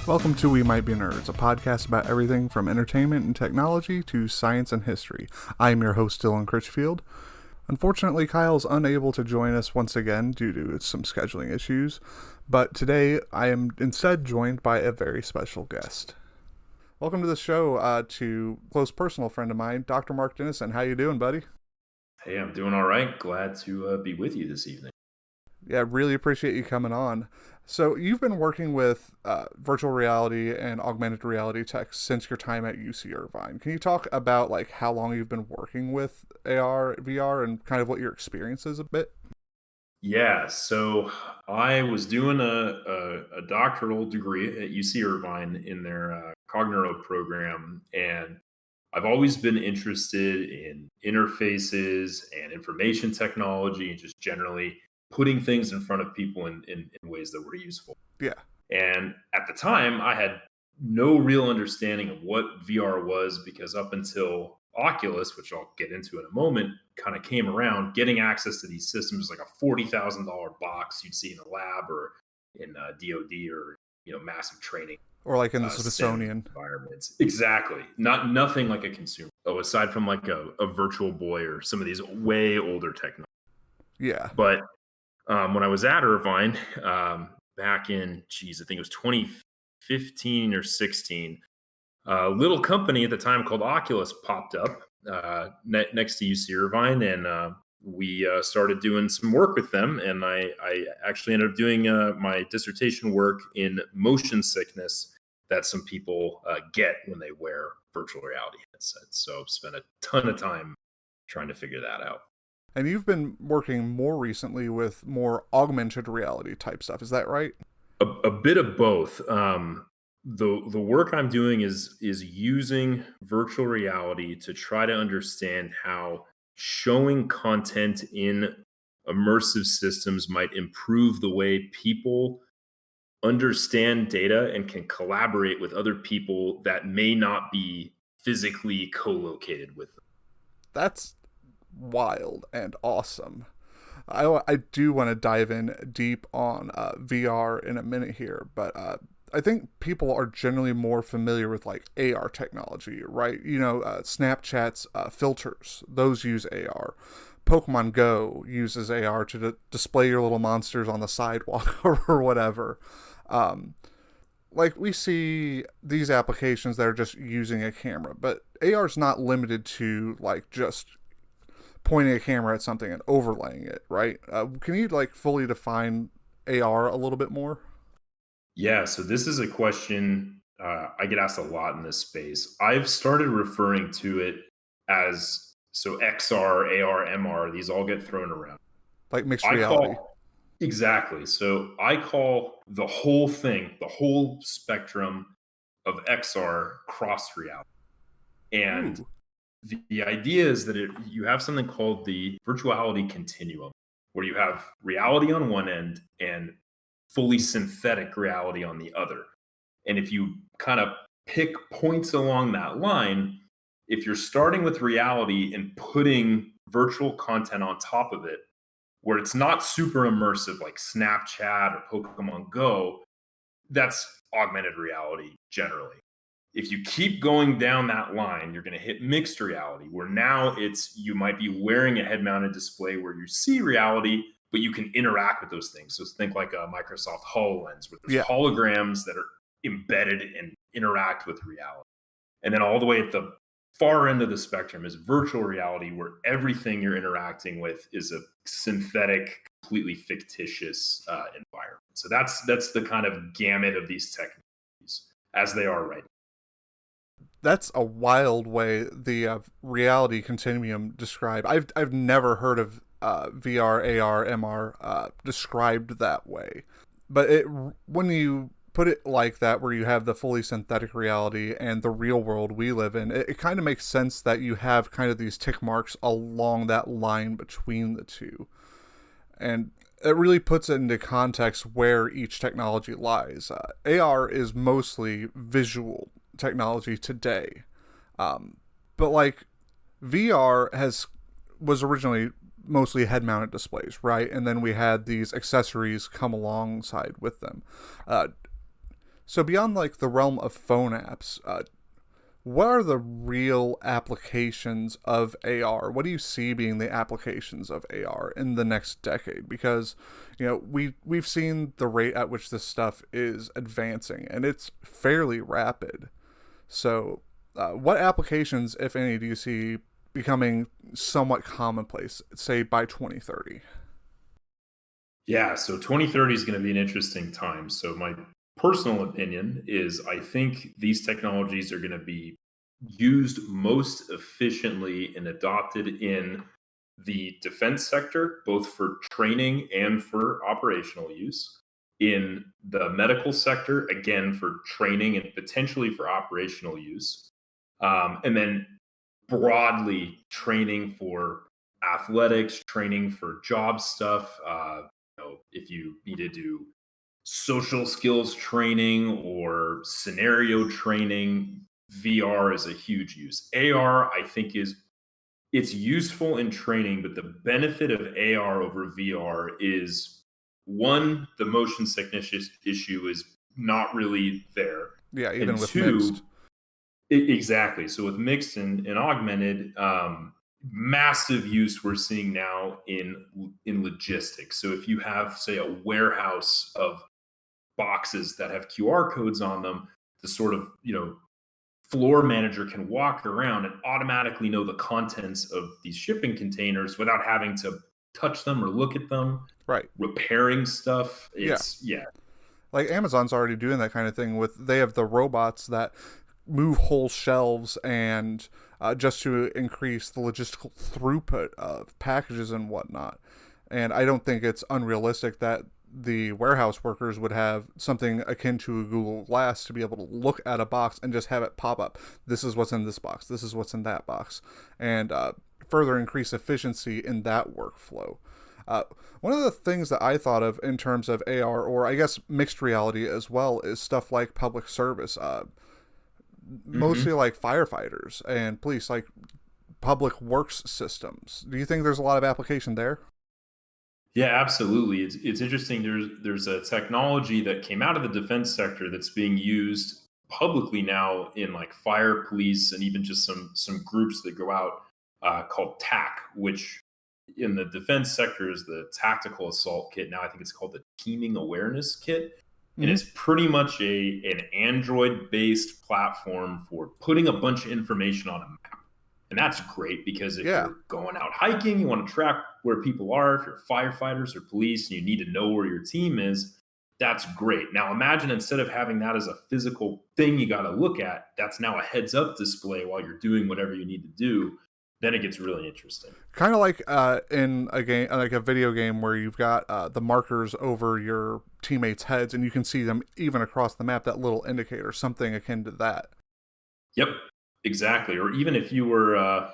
Welcome to We Might Be Nerds, a podcast about everything from entertainment and technology to science and history. I am your host, Dylan Critchfield. Unfortunately, Kyle's unable to join us once again due to some scheduling issues, but today I am instead joined by a very special guest. Welcome to the show to close personal friend of mine, Dr. Mark Dennison. How you doing, buddy? Hey, I'm doing all right. Glad to be with you this evening. Yeah, really appreciate you coming on. So you've been working with virtual reality and augmented reality tech since your time at UC Irvine. Can you talk about like how long you've been working with AR, VR, and kind of what your experience is a bit? Yeah, so I was doing a doctoral degree at UC Irvine in their cognitive program, and I've always been interested in interfaces and information technology and just generally putting things in front of people in ways that were useful. Yeah. And at the time, I had no real understanding of what VR was because up until Oculus, which I'll get into in a moment, kind of came around, getting access to these systems like a $40,000 box you'd see in a lab or in DoD or massive training Or like in the sim Smithsonian. environments. Exactly, nothing like a consumer. Oh, aside from like a Virtual Boy or some of these way older technology. Yeah. But when I was at Irvine, back in, I think it was 2015 or 16, a little company at the time called Oculus popped up next to UC Irvine, and we started doing some work with them. And I actually ended up doing my dissertation work in motion sickness that some people get when they wear virtual reality headsets. So I've spent a ton of time trying to figure that out. And you've been working more recently with more augmented reality type stuff. Is that right? A bit of both. The work I'm doing is using virtual reality to try to understand how showing content in immersive systems might improve the way people understand data and can collaborate with other people that may not be physically co-located with them. That's wild and awesome. I do want to dive in deep on VR in a minute here, but I think people are generally more familiar with like AR technology, right? Snapchat's filters, those use AR. Pokemon Go uses AR to display your little monsters on the sidewalk or whatever. Like we see these applications that are just using a camera, but AR is not limited to like just pointing a camera at something and overlaying it, right? Can you like fully define AR a little bit more? Yeah, so this is a question I get asked a lot in this space. I've started referring to it as XR, AR, MR. These all get thrown around. Like mixed reality. Exactly. So I call the whole thing, the whole spectrum of XR cross reality. And Ooh. the idea is that you have something called the Virtuality Continuum, where you have reality on one end and fully synthetic reality on the other. And if you kind of pick points along that line, if you're starting with reality and putting virtual content on top of it, where it's not super immersive like Snapchat or Pokemon Go, that's augmented reality generally. If you keep going down that line, you're going to hit mixed reality, where now you might be wearing a head-mounted display where you see reality, but you can interact with those things. So think like a Microsoft HoloLens, where there's holograms that are embedded and interact with reality. And then all the way at the far end of the spectrum is virtual reality, where everything you're interacting with is a synthetic, completely fictitious environment. So that's the kind of gamut of these technologies as they are right now. That's a wild way the reality continuum described. I've never heard of VR, AR, MR described that way. But when you put it like that, where you have the fully synthetic reality and the real world we live in, it kind of makes sense that you have kind of these tick marks along that line between the two. And it really puts it into context where each technology lies. AR is mostly visual technology today, but like VR was originally mostly head-mounted displays, right? And then we had these accessories come alongside with them. So beyond like the realm of phone apps, what are the real applications of AR? What do you see being the applications of AR in the next decade? Because, we've seen the rate at which this stuff is advancing, and it's fairly rapid. So, what applications, if any, do you see becoming somewhat commonplace, say by 2030? Yeah, so 2030 is going to be an interesting time. So my personal opinion is I think these technologies are going to be used most efficiently and adopted in the defense sector, both for training and for operational use. In the medical sector, again, for training and potentially for operational use. And then broadly training for athletics, training for job stuff. If you need to do social skills training or scenario training, VR is a huge use. AR, I think, it's useful in training, but the benefit of AR over VR is one, the motion sickness issue is not really there, Yeah, and even with two, mixed. exactly. So with mixed and augmented, massive use we're seeing now in logistics. So if you have, say, a warehouse of boxes that have QR codes on them, the sort of floor manager can walk around and automatically know the contents of these shipping containers without having to touch them or look at them. Right. Repairing stuff. Yeah. It's yeah. Like Amazon's already doing that kind of thing with, they have the robots that move whole shelves and just to increase the logistical throughput of packages and whatnot. And I don't think it's unrealistic that the warehouse workers would have something akin to a Google Glass to be able to look at a box and just have it pop up. This is what's in this box. This is what's in that box. And further increase efficiency in that workflow. Uh, One of the things that I thought of in terms of AR, or I guess mixed reality as well, is stuff like public service. Mostly Hmm. like firefighters and police, like public works systems. Do you think there's a lot of application there? Yeah, absolutely. It's interesting. There's a technology that came out of the defense sector that's being used publicly now in like fire, police, and even just some groups that go out called TAC, which in the defense sector is the tactical assault kit. Now I think it's called the teaming awareness kit, and Mm-hmm. it's pretty much an Android based platform for putting a bunch of information on a map. And that's great because if Yeah. you're going out hiking, you want to track where people are. If you're firefighters or police and you need to know where your team is, that's great. Now imagine instead of having that as a physical thing you got to look at, that's now a heads up display while you're doing whatever you need to do. Then it gets really interesting. Kind of like in a game, like a video game, where you've got the markers over your teammates' heads, and you can see them even across the map. That little indicator, something akin to that. Yep, exactly. Or even if you were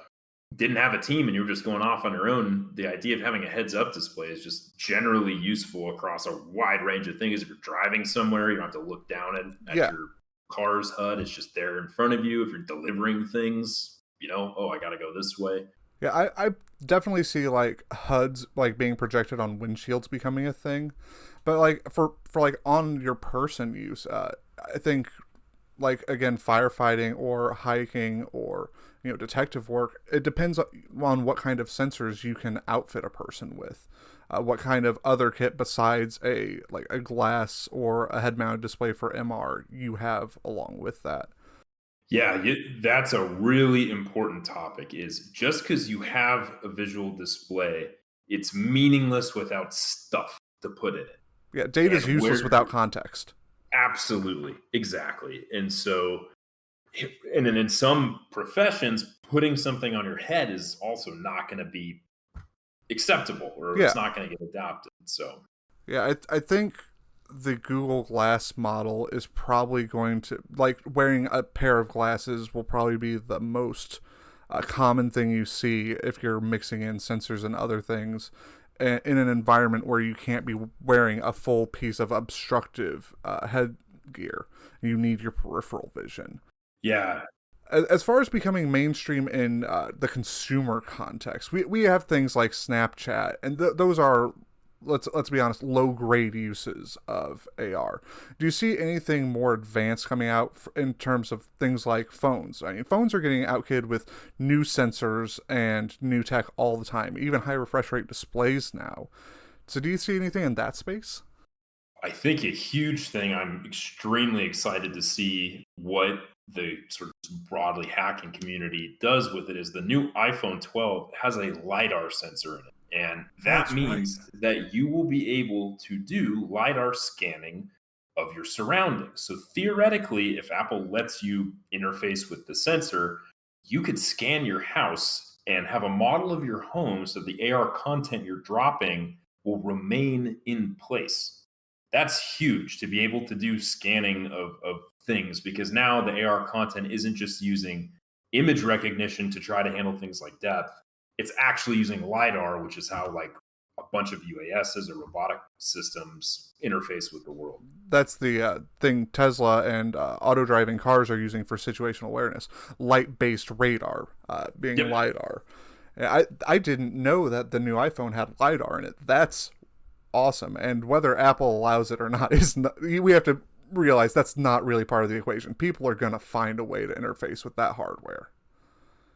didn't have a team and you were just going off on your own, the idea of having a heads up display is just generally useful across a wide range of things. If you're driving somewhere, you don't have to look down at Yeah, your car's HUD. It's just there in front of you. If you're delivering things, oh, I got to go this way. yeah. I definitely see like HUDs like being projected on windshields becoming a thing, but like for like on your person use, I think like again firefighting or hiking or detective work, it depends on what kind of sensors you can outfit a person with, what kind of other kit besides a like a glass or a head mounted display for MR you have along with that. Yeah, that's a really important topic. Is just because you have a visual display, it's meaningless without stuff to put in it. Yeah, data is And useless where without context. absolutely, exactly. And so, and then in some professions, putting something on your head is also not going to be acceptable, or Yeah, it's not going to get adopted. So, yeah. I think the Google Glass model is probably going to, like, wearing a pair of glasses will probably be the most common thing you see if you're mixing in sensors and other things in an environment where you can't be wearing a full piece of obstructive headgear. You need your peripheral vision. yeah, As far as becoming mainstream in the consumer context, we have things like Snapchat, and those are let's be honest, low grade uses of AR. Do you see anything more advanced coming out in terms of things like phones? I mean, phones are getting outkitted with new sensors and new tech all the time, even high refresh rate displays now. So do you see anything in that space? I think a huge thing I'm extremely excited to see what the sort of broadly hacking community does with it is the new iPhone 12 has a LiDAR sensor in it. And that That's right. means that you will be able to do LiDAR scanning of your surroundings. So theoretically, if Apple lets you interface with the sensor, you could scan your house and have a model of your home so the AR content you're dropping will remain in place. That's huge to be able to do scanning of things because now the AR content isn't just using image recognition to try to handle things like depth. It's actually using LiDAR, which is how like a bunch of UASs or robotic systems interface with the world. That's the thing Tesla and auto driving cars are using for situational awareness. Light based radar, being Yep. LiDAR. I didn't know that the new iPhone had LiDAR in it. That's awesome. And whether Apple allows it or not is not, we have to realize that's not really part of the equation. People are going to find a way to interface with that hardware.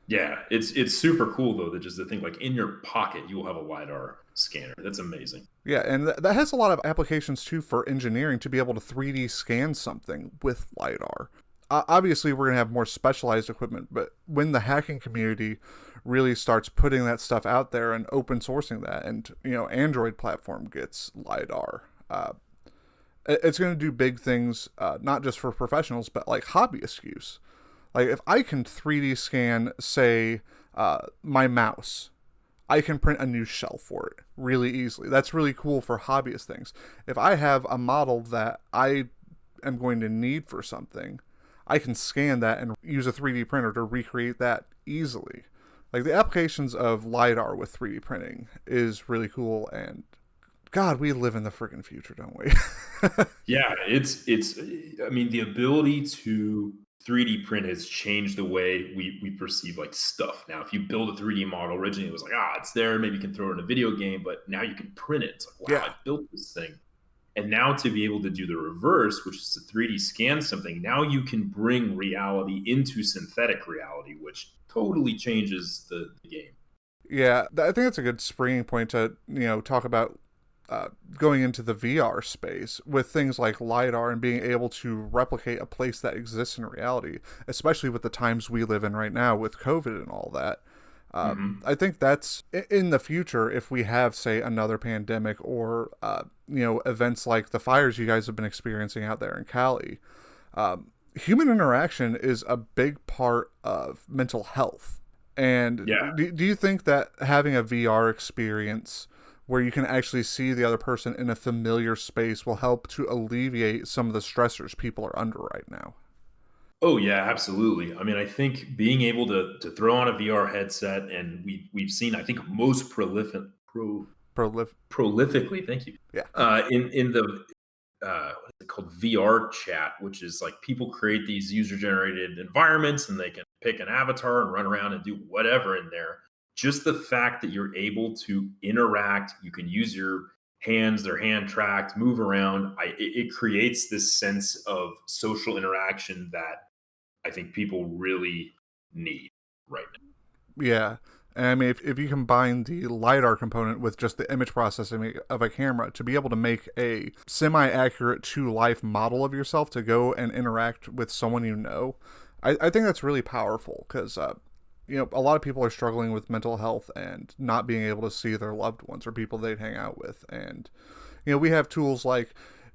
Yeah, it's super cool though that just to think like in your pocket you will have a LiDAR scanner. That's amazing. Yeah, and that has a lot of applications too for engineering to be able to 3D scan something with LiDAR. Obviously, we're going to have more specialized equipment, but when the hacking community really starts putting that stuff out there and open sourcing that, and Android platform gets LiDAR, it's going to do big things, not just for professionals, but like hobbyist use. Like if I can 3D scan, say, my mouse, I can print a new shell for it really easily. That's really cool for hobbyist things. If I have a model that I am going to need for something, I can scan that and use a 3D printer to recreate that easily. Like the applications of LiDAR with 3D printing is really cool, and God, we live in the freaking future, don't we? Yeah, it's I mean the ability to 3D print has changed the way we perceive like stuff. Now, if you build a 3D model, originally it was like, it's there, maybe you can throw it in a video game, but now you can print it. It's like, wow, I Yeah. built this thing. And now to be able to do the reverse, which is to 3D scan something, now you can bring reality into synthetic reality, which totally changes the game. Yeah, I think that's a good springing point to talk about going into the VR space with things like LiDAR and being able to replicate a place that exists in reality, especially with the times we live in right now with COVID and all that. Hmm. I think that's in the future if we have, say, another pandemic or events like the fires you guys have been experiencing out there in Cali. Human interaction is a big part of mental health. And Yeah. do you think that having a VR experience where you can actually see the other person in a familiar space will help to alleviate some of the stressors people are under right now? Oh yeah, absolutely. I mean, I think being able to throw on a VR headset and we've seen I think most Prolif- prolifically, thank you, yeah. in the what is it called VR chat, which is like people create these user generated environments and they can pick an avatar and run around and do whatever in there. Just the fact that you're able to interact, you can use your hands, they're hand tracked, move around. It creates this sense of social interaction that I think people really need right Yeah. And I mean, if you combine the LiDAR component with just the image processing of a camera to be able to make a semi accurate to life model of yourself to go and interact with someone I think that's really powerful because, a lot of people are struggling with mental health and not being able to see their loved ones or people they'd hang out with. And, we have tools like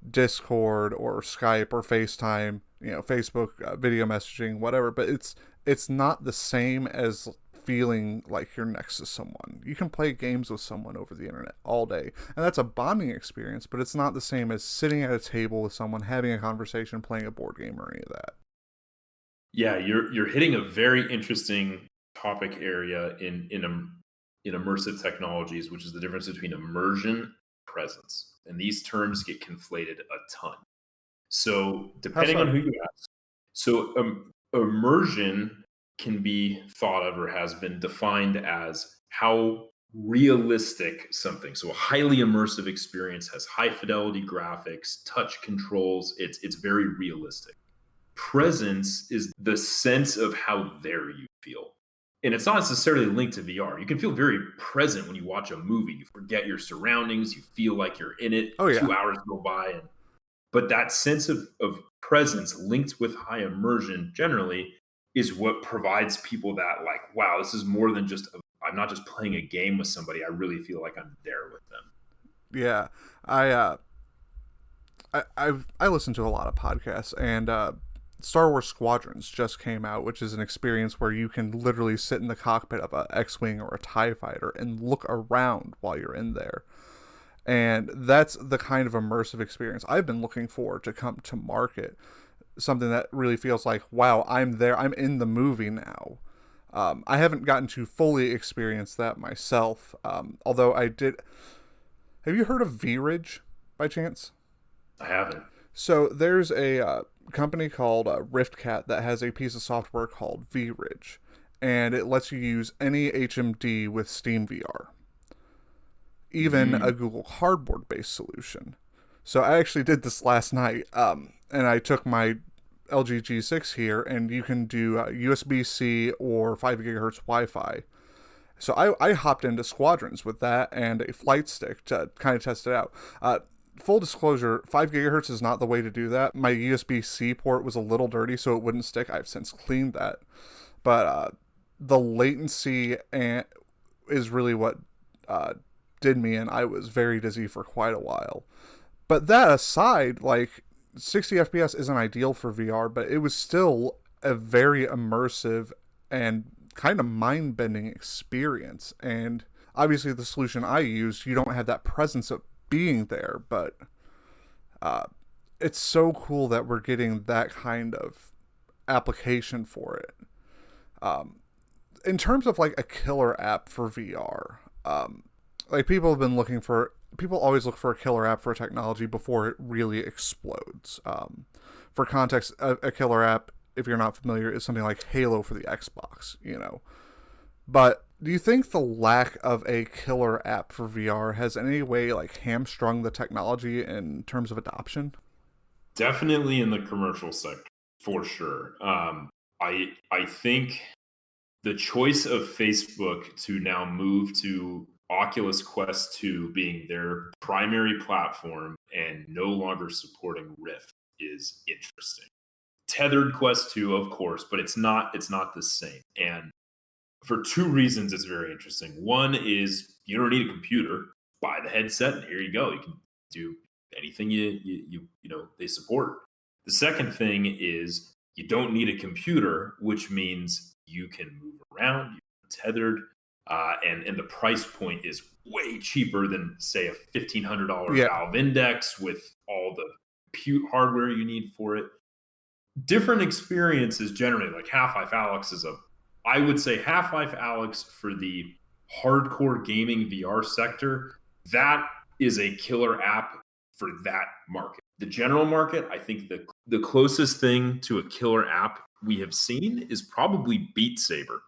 Discord or Skype or FaceTime, Facebook video messaging, whatever. But it's not the same as feeling like you're next to someone. You can play games with someone over the internet all day, and that's a bonding experience. But it's not the same as sitting at a table with someone, having a conversation, playing a board game, or any of that. now. Yeah, you're hitting a very interesting topic area in immersive technologies, which is the difference between immersion and presence. And these terms get conflated a ton. So How depending on so? who you ask, so immersion can be thought of or has been defined as how realistic something. So a highly immersive experience has high fidelity graphics, touch controls. It's very realistic. Presence is the sense of how there you feel. And it's not necessarily linked to VR. You can feel very present when you watch a movie. You forget your surroundings. You feel like you're in it. Oh yeah. 2 hours go by. But that sense of presence linked with high immersion generally is what provides people that, like, wow, this is more than just, I'm not just playing a game with somebody. I really feel like I'm there with them. Yeah. I I listen to a lot of podcasts, and Star Wars Squadrons just came out, which is an experience where you can literally sit in the cockpit of a X-wing or a TIE fighter and look around while you're in there. And that's the kind of immersive experience I've been looking for to come to market. Something that really feels like, wow, I'm there. I'm in the movie now. I haven't gotten to fully experience that myself. Although I did. Have you heard of V-Ridge by chance? I haven't. So there's a company called RiftCat that has a piece of software called V-Ridge, and it lets you use any HMD with Steam VR, even a Google Cardboard based solution. So I actually did this last night, and I took my LG G6 here, and you can do USB-C or 5 gigahertz Wi-Fi. So I hopped into Squadrons with that and a flight stick to kind of test it out. Full disclosure, 5 gigahertz is not the way to do that. My USB-C port was a little dirty, so it wouldn't stick. I've since cleaned that. But the latency is really what did me, and I was very dizzy for quite a while. But that aside, like, 60 FPS isn't ideal for VR, but it was still a very immersive and kind of mind-bending experience. And obviously the solution I used, you don't have that presence of being there, but it's so cool that we're getting that kind of application for it. In terms of like a killer app for VR, like people always look for a killer app for a technology before it really explodes. For context, a killer app, if you're not familiar, is something like Halo for the Xbox, you know. But do you think the lack of a killer app for VR has in any way like hamstrung the technology in terms of adoption? Definitely in the commercial sector, for sure. I think the choice of Facebook to now move to Oculus Quest 2 being their primary platform and no longer supporting Rift is interesting. Tethered Quest 2, of course, but it's not the same. And for two reasons it's very interesting. One is you don't need a computer. Buy the headset and here you go. You can do anything they support. The second thing is you don't need a computer, which means you can move around, you're tethered, and the price point is way cheaper than, say, a $1,500 Yeah. Valve Index with all the compute hardware you need for it. Different experiences generally. Like Half-Life Alyx I would say Half-Life Alyx for the hardcore gaming VR sector, that is a killer app for that market. The general market, I think the closest thing to a killer app we have seen is probably Beat Saber.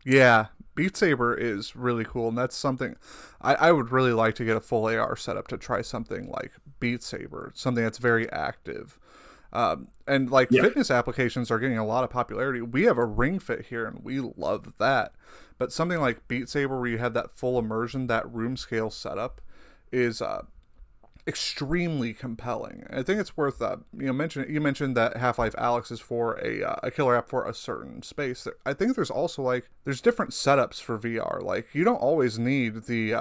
Yeah, Beat Saber is really cool, and that's something I would really like to get a full AR setup to try something like Beat Saber, something that's very active. And like fitness applications are getting a lot of popularity. We have a Ring Fit here, and we love that. But something like Beat Saber, where you have that full immersion, that room scale setup, is extremely compelling. I think it's worth you mentioned that Half-Life Alyx is for a killer app for a certain space. I think there's different setups for VR. Like, you don't always need the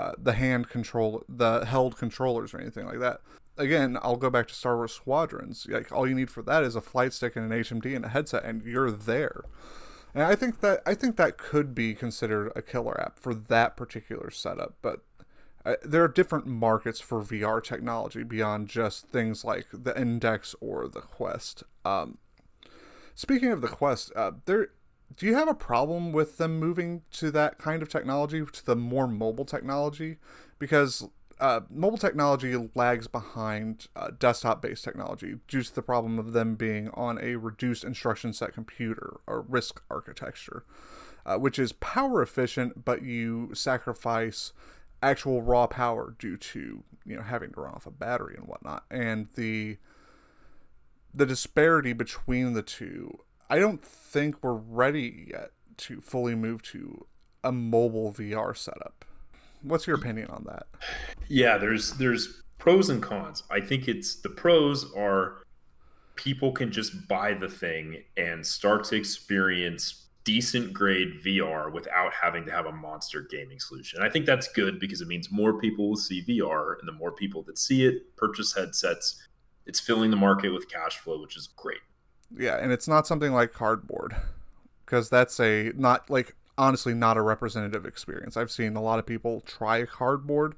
held controllers or anything like that. Again, I'll go back to Star Wars Squadrons. Like, all you need for that is a flight stick and an HMD and a headset, and you're there. And I think that could be considered a killer app for that particular setup. But there are different markets for VR technology beyond just things like the Index or the Quest. Speaking of the Quest, do you have a problem with them moving to that kind of technology, to the more mobile technology? Because mobile technology lags behind desktop-based technology due to the problem of them being on a reduced instruction set computer or RISC architecture. which is power efficient, but you sacrifice actual raw power due to having to run off a battery and whatnot. And the disparity between the two, I don't think we're ready yet to fully move to a mobile VR setup. What's your opinion on that? Yeah, there's pros and cons. I think it's the pros are people can just buy the thing and start to experience decent grade VR without having to have a monster gaming solution. I think that's good because it means more people will see VR, and the more people that see it purchase headsets. It's filling the market with cash flow, which is great. Yeah, and it's not something like cardboard, because that's a not like honestly not a representative experience. I've seen a lot of people try cardboard,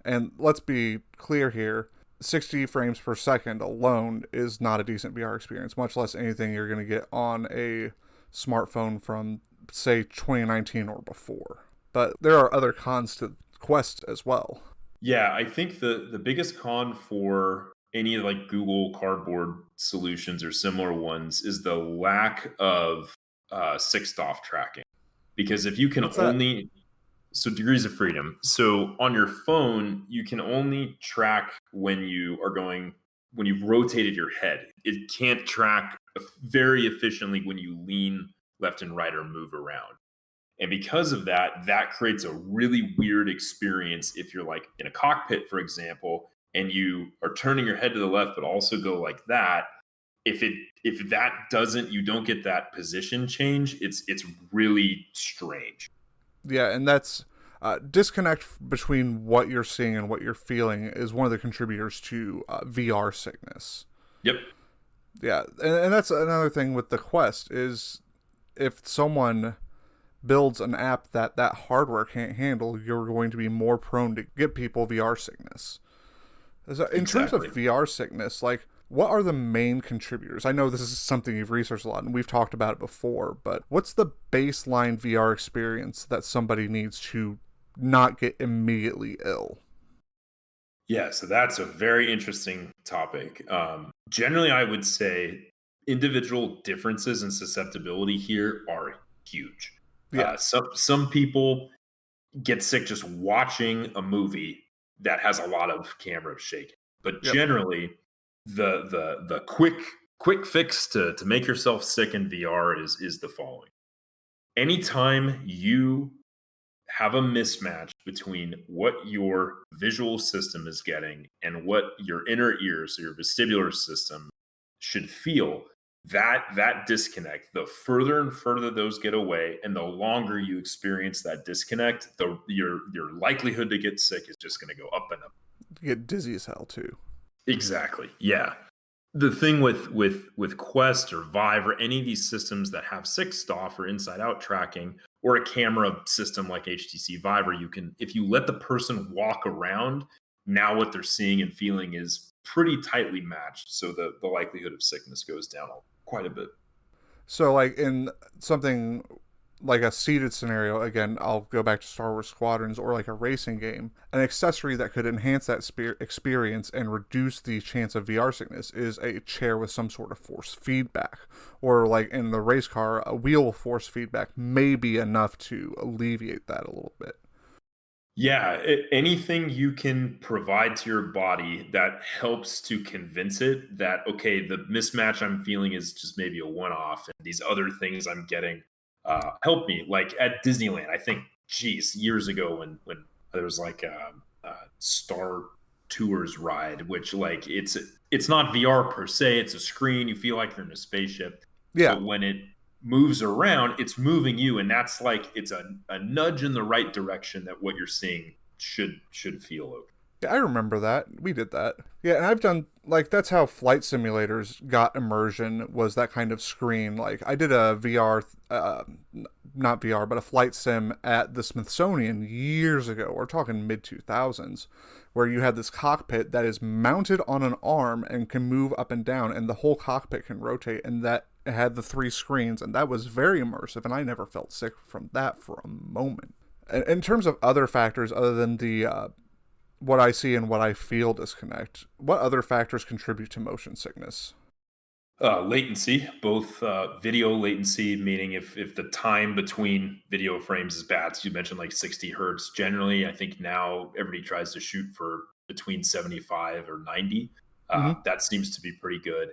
and let's be clear here, 60 frames per second alone is not a decent VR experience, much less anything you're going to get on a smartphone from, say, 2019 or before. But there are other cons to Quest as well. Yeah, I think the biggest con for any like Google Cardboard solutions or similar ones is the lack of sixth off tracking. Because if you can What's that? only so degrees of freedom. So on your phone, you can only track when you are going when you've rotated your head. It can't track very efficiently when you lean left and right or move around. And because of that, that creates a really weird experience if you're like in a cockpit, for example, and you are turning your head to the left, but also go like that. If that doesn't, you don't get that position change. It's really strange. Yeah, and that's disconnect between what you're seeing and what you're feeling is one of the contributors to VR sickness. Yep. Yeah, and that's another thing with the Quest is if someone builds an app that hardware can't handle, you're going to be more prone to get people VR sickness. So in terms of Exactly. VR sickness, like what are the main contributors? I know this is something you've researched a lot and we've talked about it before, but what's the baseline VR experience that somebody needs to not get immediately ill? Yeah, so that's a very interesting topic. Generally, I would say individual differences in susceptibility here are huge. Yeah. Some people get sick just watching a movie that has a lot of camera shaking, but Yep. generally, the quick fix to make yourself sick in VR is the following: anytime you have a mismatch between what your visual system is getting and what your inner ear, so your vestibular system, should feel. That disconnect, the further and further those get away, and the longer you experience that disconnect, your likelihood to get sick is just going to go up and up. You get dizzy as hell too. Exactly. Yeah. The thing with Quest or Vive or any of these systems that have sixth off or inside out tracking or a camera system like HTC Vive, where you can, if you let the person walk around, now what they're seeing and feeling is pretty tightly matched. So the likelihood of sickness goes down quite a bit. So like in something like a seated scenario, again, I'll go back to Star Wars Squadrons or like a racing game, an accessory that could enhance that experience and reduce the chance of VR sickness is a chair with some sort of force feedback. Or like in the race car, a wheel force feedback may be enough to alleviate that a little bit. Yeah, anything you can provide to your body that helps to convince it that, okay, the mismatch I'm feeling is just maybe a one off, and these other things I'm getting help me. Like at Disneyland, I think, geez, years ago when there was like a Star Tours ride, which like it's not VR per se, it's a screen. You feel like you're in a spaceship, Yeah, but when it moves around, it's moving you, and that's like it's a nudge in the right direction that what you're seeing should feel okay. yeah, I remember that. We did that. Yeah, and I've done like that's how flight simulators got immersion was that kind of screen. Like I did a VR, not VR, but a flight sim at the Smithsonian years ago. We're talking mid 2000s, where you had this cockpit that is mounted on an arm and can move up and down, and the whole cockpit can rotate, and that had the three screens, and that was very immersive. And I never felt sick from that for a moment. And in terms of other factors other than the what I see and what I feel disconnect, what other factors contribute to motion sickness? Latency, both video latency, meaning if the time between video frames is bad. So you mentioned like 60 hertz. Generally, I think now everybody tries to shoot for between 75 or 90. Hmm. That seems to be pretty good.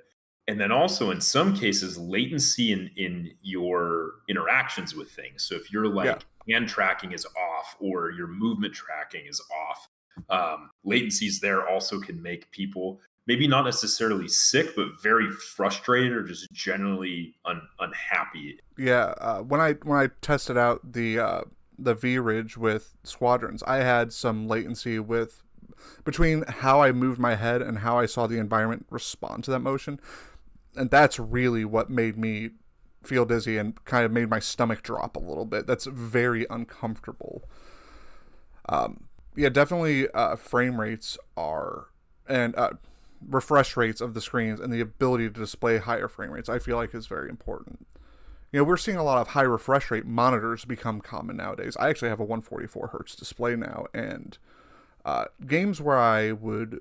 And then also in some cases, latency in your interactions with things. So if you're Yeah. like hand tracking is off or your movement tracking is off, latencies there also can make people maybe not necessarily sick, but very frustrated or just generally unhappy. Yeah, when I tested out the V Ridge with squadrons, I had some latency with between how I moved my head and how I saw the environment respond to that motion, and that's really what made me feel dizzy and kind of made my stomach drop a little bit. That's very uncomfortable. Yeah, definitely. Frame rates are and refresh rates of the screens and the ability to display higher frame rates, I feel like is very important. We're seeing a lot of high refresh rate monitors become common nowadays. I actually have a 144 hertz display now, and games where I would,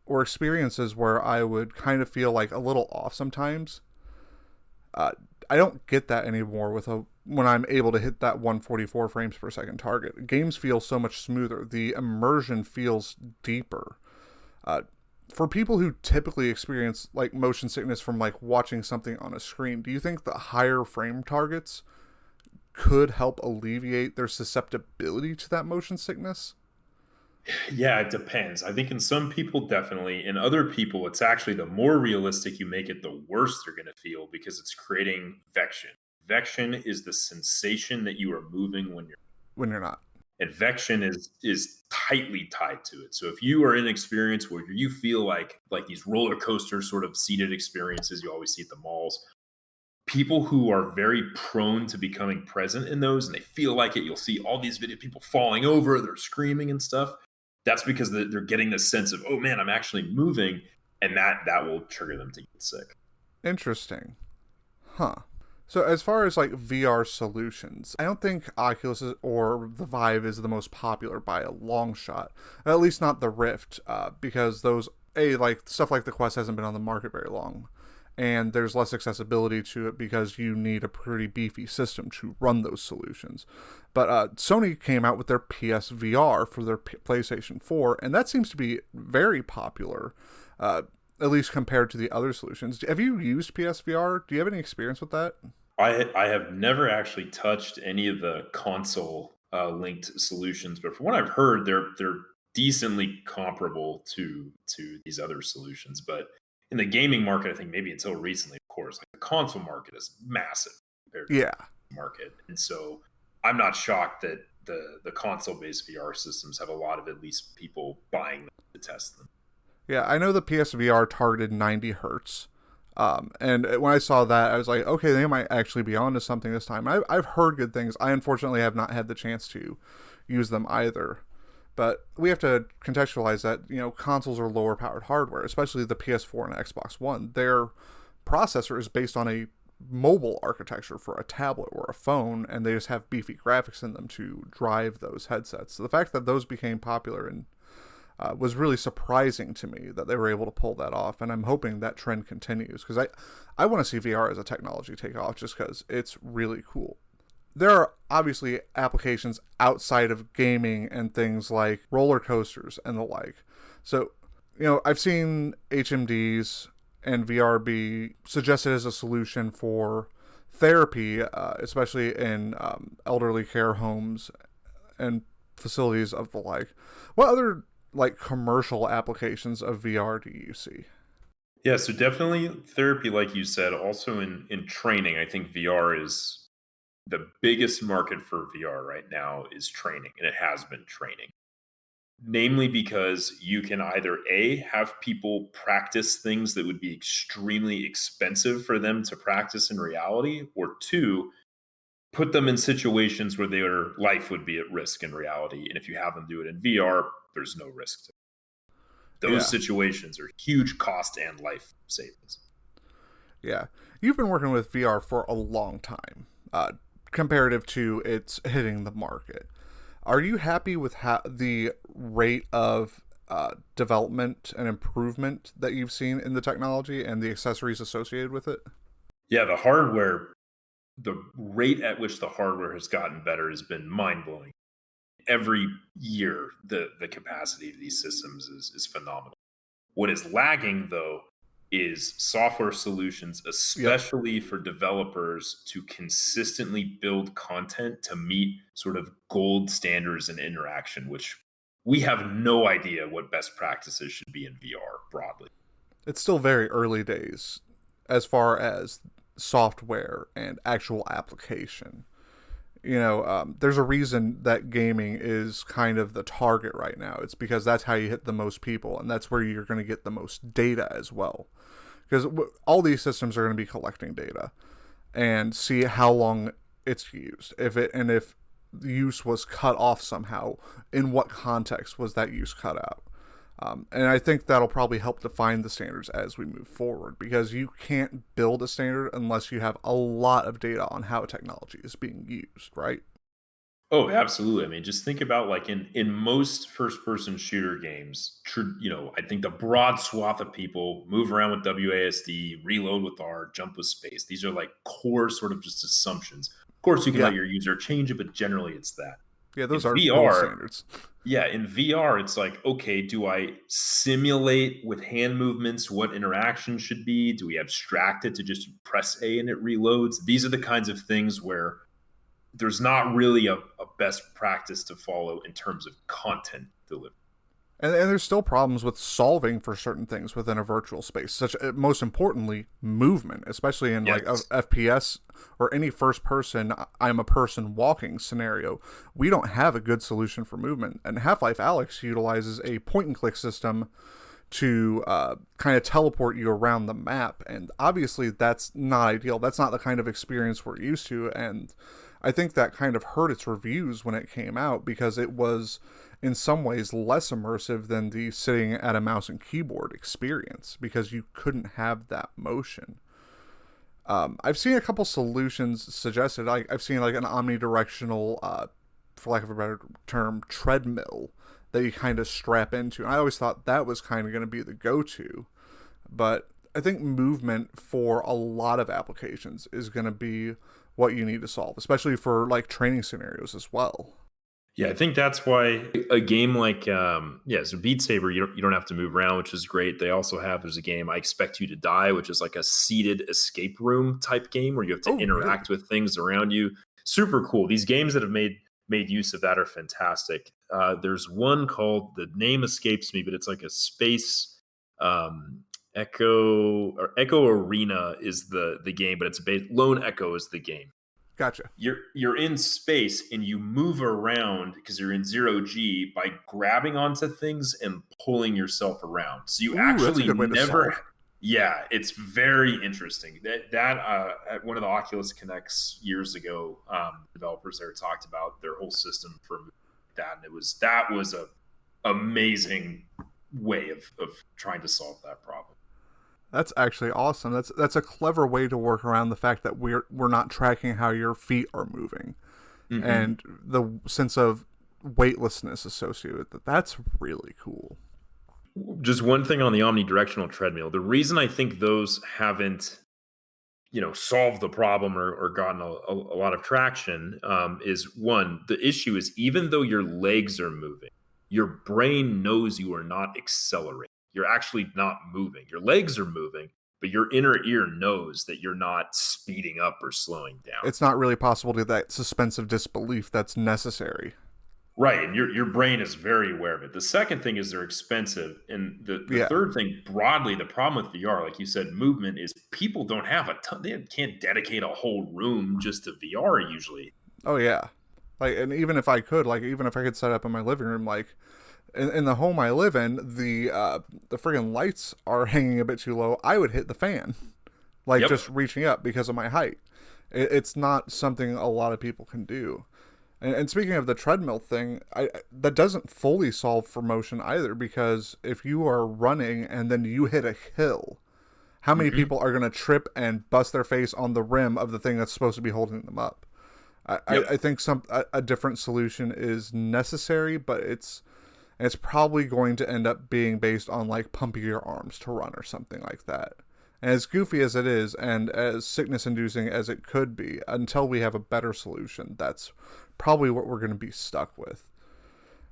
or experiences where I would kind of feel like a little off sometimes, uh, I don't get that anymore with a when I'm able to hit that 144 frames per second target. Games feel so much smoother. The immersion feels deeper. Uh, for people who typically experience like motion sickness from like watching something on a screen, do you think the higher frame targets could help alleviate their susceptibility to that motion sickness? Yeah, it depends. I think in some people, definitely. In other people, it's actually the more realistic you make it, the worse they're going to feel because it's creating vection. Vection is the sensation that you are moving when you're. When you're not. And vection is tightly tied to it. So if you are in an experience where you feel like these roller coaster sort of seated experiences you always see at the malls, people who are very prone to becoming present in those and they feel like it, you'll see all these video people falling over, they're screaming and stuff. That's because they're getting this sense of, oh man, I'm actually moving, and that will trigger them to get sick. Interesting. Huh. So as far as like VR solutions, I don't think Oculus or the Vive is the most popular by a long shot. At least not the Rift, because those like stuff like the Quest hasn't been on the market very long, and there's less accessibility to it because you need a pretty beefy system to run those solutions. But Sony came out with their PSVR for their PlayStation 4, and that seems to be very popular. At least compared to the other solutions. Have you used PSVR? Do you have any experience with that? I have never actually touched any of the console linked solutions, but from what I've heard, they're decently comparable to these other solutions. But in the gaming market, I think maybe until recently, of course, like the console market is massive compared to Yeah. the market, and so I'm not shocked that the console based VR systems have a lot of at least people buying them to test them. Yeah, I know the PSVR targeted 90 hertz. And when I saw that, I was like, okay, they might actually be onto something this time. I've heard good things. I unfortunately have not had the chance to use them either. But we have to contextualize that, consoles are lower powered hardware, especially the PS4 and Xbox One. Their processor is based on a mobile architecture for a tablet or a phone, and they just have beefy graphics in them to drive those headsets. So the fact that those became popular and was really surprising to me that they were able to pull that off, and I'm hoping that trend continues because I want to see VR as a technology take off just because it's really cool. There are obviously applications outside of gaming and things like roller coasters and the like. So, I've seen HMDs and VR be suggested as a solution for therapy, especially in elderly care homes and facilities of the like. What other like commercial applications of VR do you see? Yeah, so definitely therapy, like you said. Also in training, I think VR is the biggest market for VR right now is training, and it has been training. Namely because you can either A, have people practice things that would be extremely expensive for them to practice in reality, or two, put them in situations where their life would be at risk in reality. And if you have them do it in VR, there's no risk. Those Yeah, situations are huge cost and life savings. yeah. You've been working with VR for a long time, comparative to its hitting the market. Are you happy with the rate of development and improvement that you've seen in the technology and the accessories associated with it? Yeah, the hardware, the rate at which the hardware has gotten better has been mind blowing. Every year, the capacity of these systems is phenomenal. What is lagging, though, is software solutions, Yep. especially for developers to consistently build content to meet sort of gold standards in interaction, which we have no idea what best practices should be in VR broadly. It's still very early days as far as software and actual application. There's a reason that gaming is kind of the target right now. It's because that's how you hit the most people, and that's where you're going to get the most data as well. Because all these systems are going to be collecting data and see how long it's used. If the use was cut off somehow, in what context was that use cut out? And I think that'll probably help define the standards as we move forward, because you can't build a standard unless you have a lot of data on how technology is being used, right? Oh, absolutely. I mean, just think about like in most first person shooter games, I think the broad swath of people move around with WASD, reload with R, jump with space. These are like core sort of just assumptions. Of course, you can Yeah. let your user change it, but generally it's that. Yeah, In those are gold VR, standards. yeah, in VR, it's like, okay, do I simulate with hand movements what interaction should be? Do we abstract it to just press A and it reloads? These are the kinds of things where there's not really a best practice to follow in terms of content delivery. And there's still problems with solving for certain things within a virtual space, such most importantly, movement, especially in like a Yes. FPS or any first person I'm a person walking scenario. We don't have a good solution for movement. And Half-Life Alyx utilizes a point and click system to kind of teleport you around the map. And obviously that's not ideal. That's not the kind of experience we're used to. And I think that kind of hurt its reviews when it came out, because it was in some ways less immersive than the sitting at a mouse and keyboard experience, because you couldn't have that motion. I've seen a couple solutions suggested. I've seen like an omnidirectional, for lack of a better term, treadmill that you kind of strap into. And I always thought that was kind of going to be the go-to. But I think movement for a lot of applications is going to be what you need to solve, especially for like training scenarios as well. Yeah, I think that's why a game like so Beat Saber, you don't have to move around, which is great. They also have there's a game I Expect You to Die, which is like a seated escape room type game where you have to Oh, really? interact with things around you. Super cool. These games that have made use of that are fantastic. There's one called, the name escapes me, but it's like a space um, Echo Arena is the game, but it's based, Lone Echo is the game. Gotcha. You're in space and you move around because you're in zero G by grabbing onto things and pulling yourself around. So you Ooh, that's a actually good way to never, solve. yeah, it's very interesting. That at one of the Oculus Connects years ago, developers there talked about their whole system for that, and that was a amazing way of trying to solve that problem. That's actually awesome. That's a clever way to work around the fact that we're not tracking how your feet are moving, Mm-hmm. and the sense of weightlessness associated with it. That's really cool. Just one thing on the omnidirectional treadmill. The reason I think those haven't, solved the problem or gotten a lot of traction is, one, the issue is, even though your legs are moving, your brain knows you are not accelerating. You're actually not moving. Your legs are moving, but your inner ear knows that you're not speeding up or slowing down. It's not really possible to get that suspense of disbelief that's necessary. Right, and your brain is very aware of it. The second thing is they're expensive, and the Yeah. third thing, broadly, the problem with VR, like you said, movement, is people don't have a ton. They can't dedicate a whole room just to VR usually. Oh yeah. Like, and even if I could, like, even if I could set up in my living room, like, in the home I live in, the friggin' lights are hanging a bit too low. I would hit the fan, like Yep. just reaching up because of my height. It's not something a lot of people can do. And speaking of the treadmill thing, that doesn't fully solve for motion either, because if you are running and then you hit a hill, how many Hmm. people are going to trip and bust their face on the rim of the thing that's supposed to be holding them up? I Yep. think a different solution is necessary, but And it's probably going to end up being based on like pumping your arms to run or something like that. And as goofy as it is, and as sickness inducing as it could be, until we have a better solution, that's probably what we're going to be stuck with.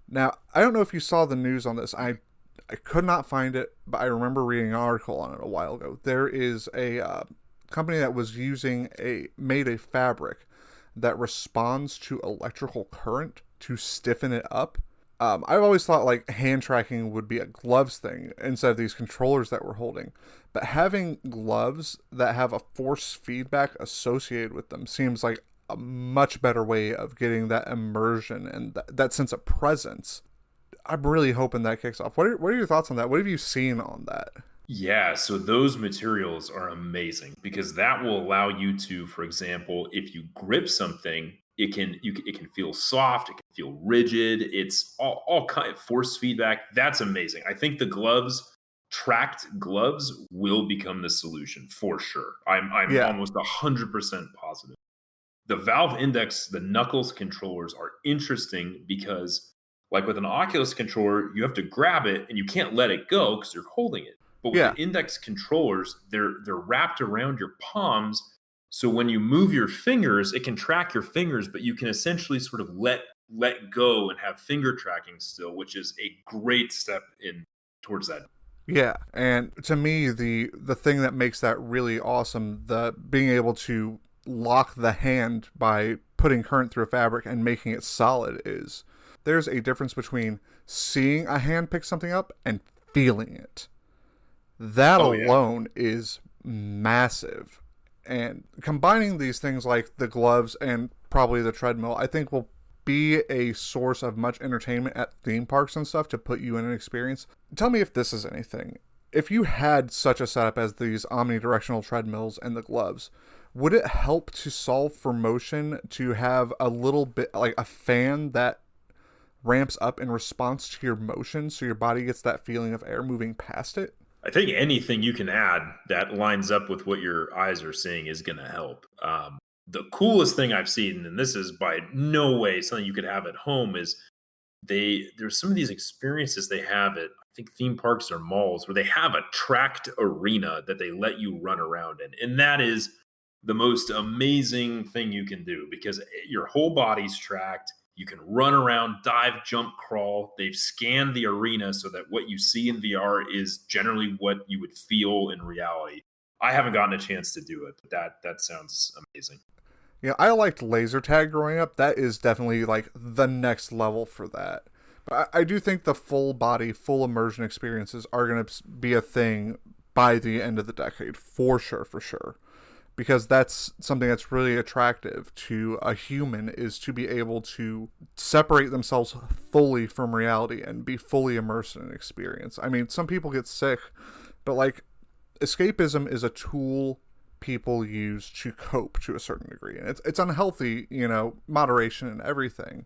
Now, I don't know if you saw the news on this. I could not find it, but I remember reading an article on it a while ago. There is a company that was made a fabric that responds to electrical current to stiffen it up. I've always thought like hand tracking would be a gloves thing instead of these controllers that we're holding. But having gloves that have a force feedback associated with them seems like a much better way of getting that immersion and that sense of presence. I'm really hoping that kicks off. What are your thoughts on that? What have you seen on that? Yeah, so those materials are amazing because that will allow you to, for example, if you grip something, it can feel soft, it can feel rigid. It's all kind of force feedback. That's amazing. I think the gloves, tracked gloves, will become the solution for sure. I'm Yeah, almost 100% positive. The Valve Index, the Knuckles controllers are interesting because, like with an Oculus controller, you have to grab it and you can't let it go because you're holding it. But with yeah, the Index controllers, they're wrapped around your palms. So when you move your fingers, it can track your fingers, but you can essentially sort of let go and have finger tracking still, which is a great step in towards that. yeah. And to me, the thing that makes that really awesome, the being able to lock the hand by putting current through a fabric and making it solid, is there's a difference between seeing a hand pick something up and feeling it. That Oh yeah. alone is massive. And combining these things like the gloves and probably the treadmill, I think will be a source of much entertainment at theme parks and stuff to put you in an experience. Tell me if this is anything. If you had such a setup as these omnidirectional treadmills and the gloves, would it help to solve for motion to have a little bit like a fan that ramps up in response to your motion so your body gets that feeling of air moving past it? I think anything you can add that lines up with what your eyes are seeing is going to help. The coolest thing I've seen, and this is by no way something you could have at home, is there's some of these experiences they have at I think theme parks or malls where they have a tracked arena that they let you run around in, and that is the most amazing thing you can do because your whole body's tracked. You can run around, dive, jump, crawl. They've scanned the arena so that what you see in VR is generally what you would feel in reality. I haven't gotten a chance to do it, but that sounds amazing. I liked laser tag growing up. That is definitely like the next level for that. But I do think the full body, full immersion experiences are going to be a thing by the end of the decade, for sure, for sure. Because that's something that's really attractive to a human, is to be able to separate themselves fully from reality and be fully immersed in an experience. I mean, some people get sick, but like escapism is a tool people use to cope to a certain degree, and it's unhealthy, moderation and everything,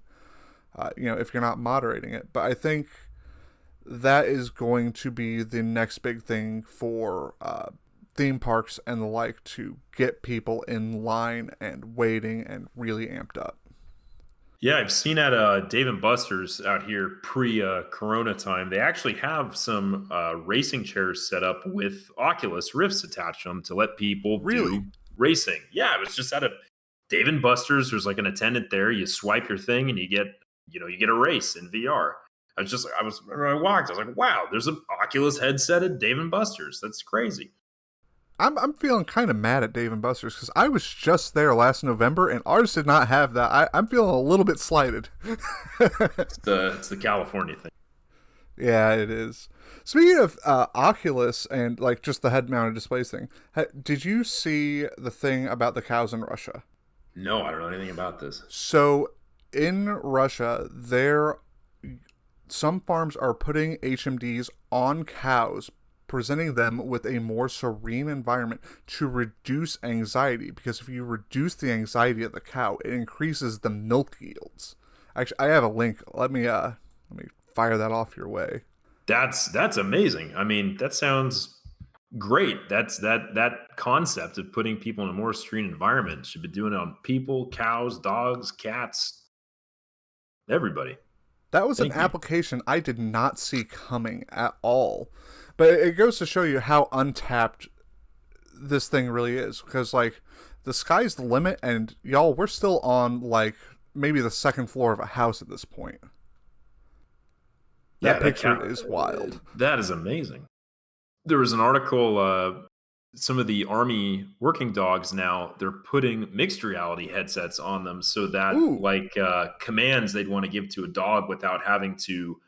if you're not moderating it. But I think that is going to be the next big thing for theme parks and the like, to get people in line and waiting and really amped up. Yeah, I've seen at Dave and Buster's out here pre Corona time. They actually have some racing chairs set up with Oculus Rifts attached to them to let people Really? do racing. Yeah, it was just at a Dave and Buster's. There's like an attendant there. You swipe your thing and you get a race in VR. When I walked, I was like, wow, there's an Oculus headset at Dave and Buster's. That's crazy. I'm feeling kind of mad at Dave and Buster's because I was just there last November and ours did not have that. I'm feeling a little bit slighted. It's the California thing. Yeah, it is. Speaking of Oculus and like just the head-mounted displays thing, did you see the thing about the cows in Russia? No, I don't know anything about this. So in Russia, some farms are putting HMDs on cows, presenting them with a more serene environment to reduce anxiety. Because if you reduce the anxiety of the cow, it increases the milk yields. Actually, I have a link. Let me fire that off your way. That's amazing. I mean, that sounds great. That concept of putting people in a more serene environment should be doing it on people, cows, dogs, cats, everybody. That was an Thank you. application I did not see coming at all. But it goes to show you how untapped this thing really is. Because, like, the sky's the limit, and y'all, we're still on, like, maybe the second floor of a house at this point. Yeah, That picture is wild. that is amazing. There was an article. Some of the army working dogs now they're putting mixed reality headsets on them so that Ooh, like commands they'd want to give to a dog without having to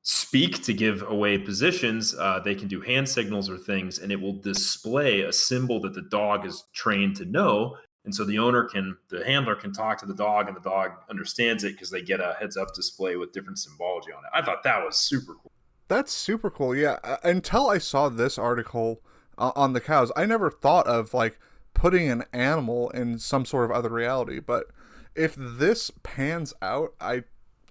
speak to give away positions, they can do hand signals or things, and it will display a symbol that the dog is trained to know. And so the handler can talk to the dog, and the dog understands it because they get a heads up display with different symbology on it. I thought that was super cool. that's super cool. Yeah, until I saw this article on the cows, I never thought of, like, putting an animal in some sort of other reality. But if this pans out, I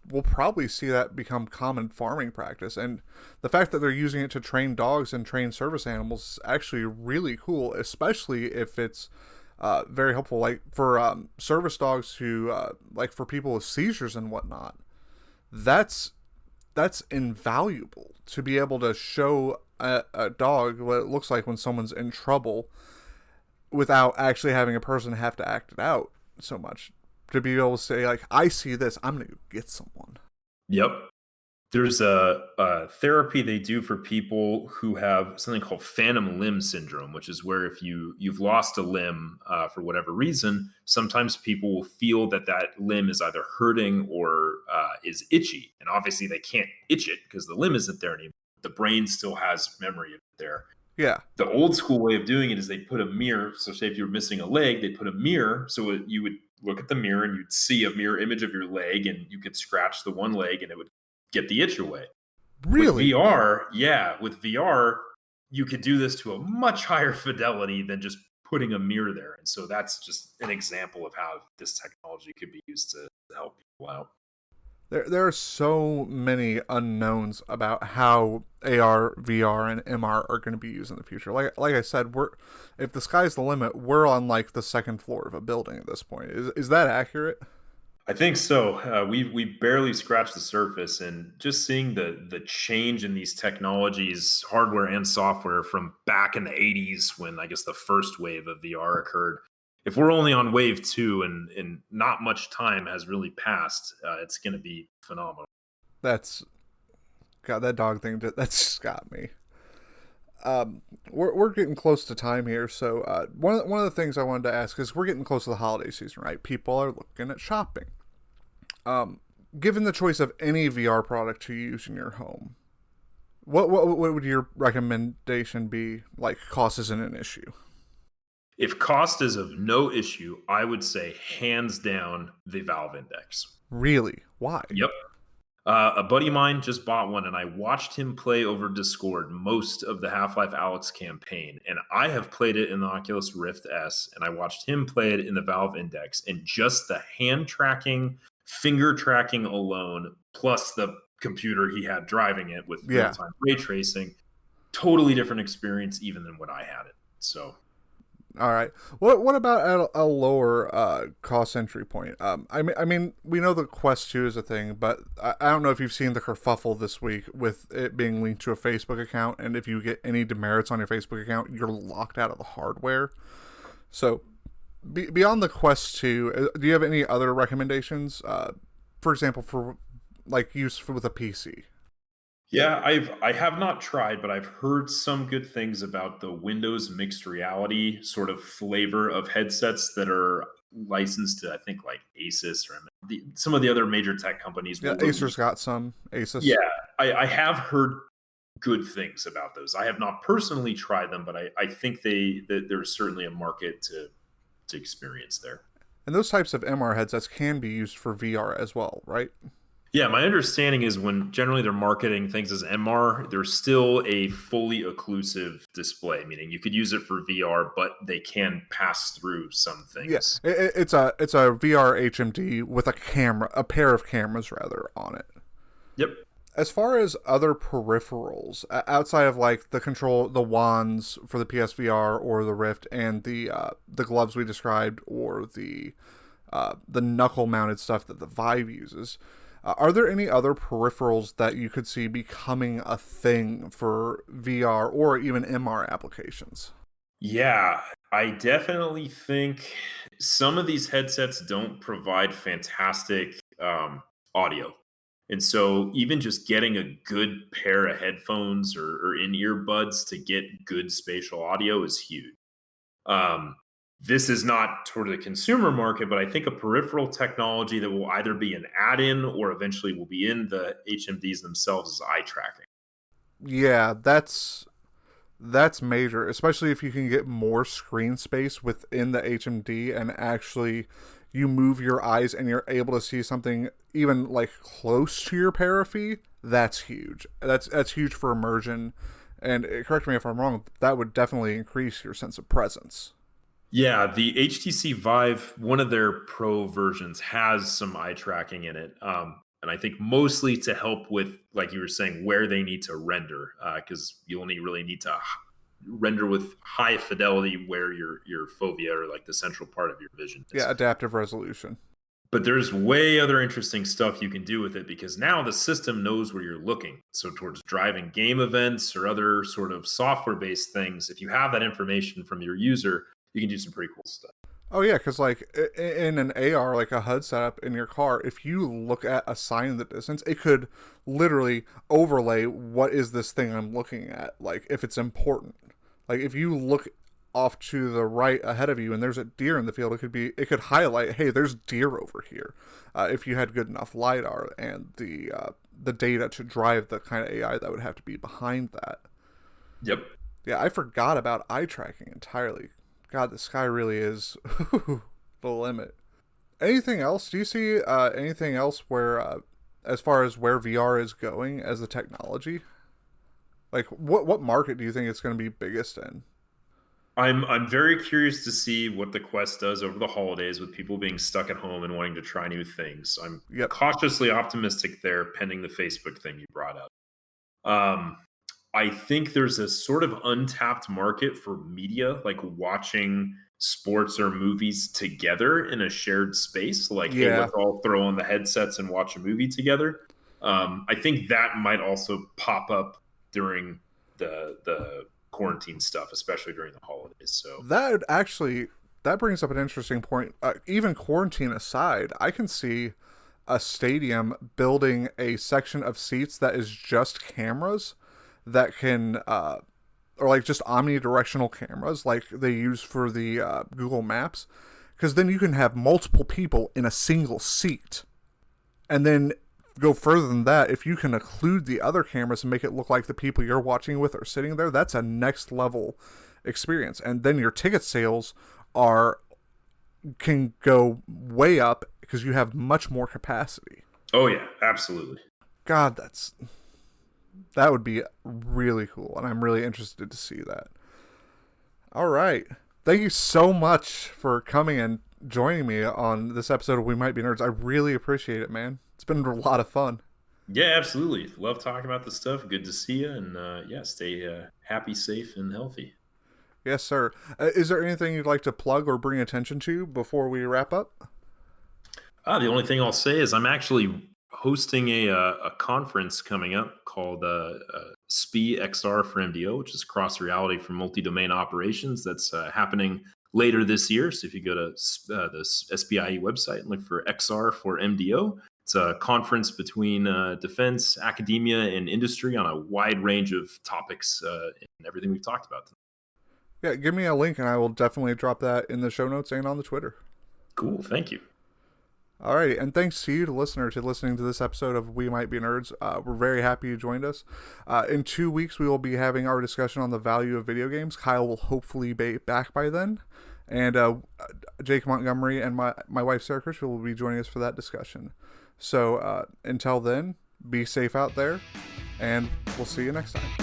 will probably see that become common farming practice. And the fact that they're using it to train dogs and train service animals is actually really cool, especially if it's very helpful, like for service dogs who, like for people with seizures and whatnot. That's that's invaluable to be able to show a dog what it looks like when someone's in trouble without actually having a person have to act it out so much. To be able to say, like, I see this, I'm gonna go get someone. Yep. There's a therapy they do for people who have something called phantom limb syndrome, which is where if you've lost a limb for whatever reason, sometimes people will feel that that limb is either hurting or is itchy, and obviously they can't itch it because the limb isn't there anymore. The brain still has memory of it there. Yeah, The old school way of doing it is they put a mirror. So, say if you're missing a leg, they put a mirror. So you would look at the mirror and you'd see a mirror image of your leg, and you could scratch the one leg, and it would get the itch away. With really. VR, yeah, with VR, you could do this to a much higher fidelity than just putting a mirror there. And so that's just an example of how this technology could be used to help people out. There are so many unknowns about how AR, VR, and MR are going to be used in the future. Like I said, we're if the sky's the limit, we're on like the second floor of a building at this point. Is that accurate? I think so. We barely scratched the surface, and just seeing the change in these technologies, hardware and software, from back in the '80s when I guess the first wave of VR occurred. If we're only on wave two, and not much time has really passed, it's going to be phenomenal. That's God. That dog thing. That's just got me. We're getting close to time here, so one of the things I wanted to ask is we're getting close to the holiday season, right? People are looking at shopping. Given the choice of any VR product to use in your home, what would your recommendation be? Like, cost isn't an issue. If cost is of no issue, I would say hands down the Valve Index. Really? Why? Yep. A buddy of mine just bought one, and I watched him play over Discord most of the Half-Life Alyx campaign. And I have played it in the Oculus Rift S, and I watched him play it in the Valve Index. And just the hand tracking, finger tracking alone, plus the computer he had driving it with Yeah. real-time ray tracing, totally different experience even than when I had it. So All right. What about at a lower cost entry point? I mean, we know the Quest 2 is a thing, but I don't know if you've seen the kerfuffle this week with it being linked to a Facebook account, and if you get any demerits on your Facebook account, you're locked out of the hardware. So, beyond the Quest 2, do you have any other recommendations? For example, for like with a PC. yeah, I have not tried, but I've heard some good things about the Windows mixed reality sort of flavor of headsets that are licensed to, I think, like Asus or some of the other major tech companies Yeah, will Acer's release. got some. Yeah, Asus. I have heard good things about those. I have not personally tried them, but I think that there's certainly a market to experience there. And those types of MR headsets can be used for VR as well, right? Yeah, my understanding is when generally they're marketing things as MR, there's still a fully occlusive display, meaning you could use it for VR, but they can pass through some Yeah, things. it's a VR HMD with a pair of cameras rather on it. Yep. As far as other peripherals outside of like the wands for the PSVR or the Rift, and the gloves we described, or the knuckle mounted stuff that the Vive uses, Are there any other peripherals that you could see becoming a thing for VR or even MR applications? Yeah, I definitely think some of these headsets don't provide fantastic audio. And so, even just getting a good pair of headphones or in earbuds to get good spatial audio is huge. Um, this is not toward the consumer market, but I think a peripheral technology that will either be an add in or eventually will be in the HMDs themselves is eye tracking. Yeah, that's major, especially if you can get more screen space within the HMD and actually you move your eyes and you're able to see something even like close to your periphery. That's huge. That's huge for immersion. And correct me if I'm wrong, that would definitely increase your sense of presence. Yeah, the HTC Vive, one of their pro versions, has some eye tracking in it. And I think mostly to help with, like you were saying, where they need to render, because you only really need to render with high fidelity where your fovea or like the central part of your vision is. Yeah, adaptive resolution. But there's way other interesting stuff you can do with it because now the system knows where you're looking. So towards driving game events or other sort of software-based things, if you have that information from your user, you can do some pretty cool stuff. Oh yeah, because like in an AR, like a HUD setup in your car, if you look at a sign in the distance, it could literally overlay what is this thing I'm looking at, like if it's important. Like if you look off to the right ahead of you and there's a deer in the field, it could highlight, hey, there's deer over here. If you had good enough lidar and the data to drive the kind of AI that would have to be behind that. Yep. Yeah, I forgot about eye tracking entirely. God, the sky really is the limit. Anything else? Do you see anything else where, as far as where VR is going as a technology? Like, what market do you think it's going to be biggest in? I'm very curious to see what the Quest does over the holidays with people being stuck at home and wanting to try new things. I'm Yep. cautiously optimistic there, pending the Facebook thing you brought up. Um, I think there's a sort of untapped market for media, like watching sports or movies together in a shared space. Like, hey, Yeah, let's all throw on the headsets and watch a movie together. I think that might also pop up during the quarantine stuff, especially during the holidays. So, that actually that brings up an interesting point. Even quarantine aside, I can see a stadium building a section of seats that is just cameras that can or like just omnidirectional cameras like they use for the Google Maps, because then you can have multiple people in a single seat, and then go further than that, if you can occlude the other cameras and make it look like the people you're watching with are sitting there, that's a next level experience. And then your ticket sales are can go way up because you have much more capacity. oh yeah, absolutely. God, that would be really cool, and I'm really interested to see that. All right. Thank you so much for coming and joining me on this episode of We Might Be Nerds. I really appreciate it, man. It's been a lot of fun. Yeah, absolutely. Love talking about this stuff. Good to see you, and yeah, stay happy, safe, and healthy. Yes, sir. Is there anything you'd like to plug or bring attention to before we wrap up? The only thing I'll say is I'm actually hosting a conference coming up called SPI XR for MDO, which is cross reality for multi domain operations. That's happening later this year. So if you go to the SPIE website and look for XR for MDO, it's a conference between defense, academia, and industry on a wide range of topics and everything we've talked about tonight. Yeah, give me a link and I will definitely drop that in the show notes and on the Twitter. Cool. Thank you. Alrighty, and thanks to you, the listener, to listening to this episode of We Might Be Nerds. We're very happy you joined us. In 2 weeks, we will be having our discussion on the value of video games. Kyle will hopefully be back by then. And Jake Montgomery and my wife, Sarah Critchfield, will be joining us for that discussion. So until then, be safe out there, and we'll see you next time.